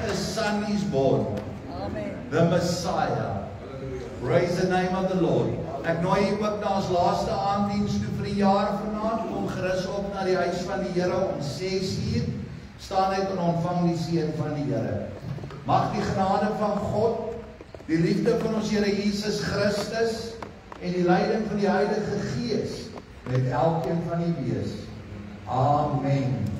the Son is born. The Messiah. Praise the name of the Lord. Ek nooi u ook na ons laaste aanddiens toe vir die jaar vanaand. Kom gerus op na die huis van die Here om 6:00. Staan uit en ontvang die seën van die Here. Mag die genade van God, die liefde van ons Here Jesus Christus en die leiding van die Heilige Gees met elkeen van u wees. Amen.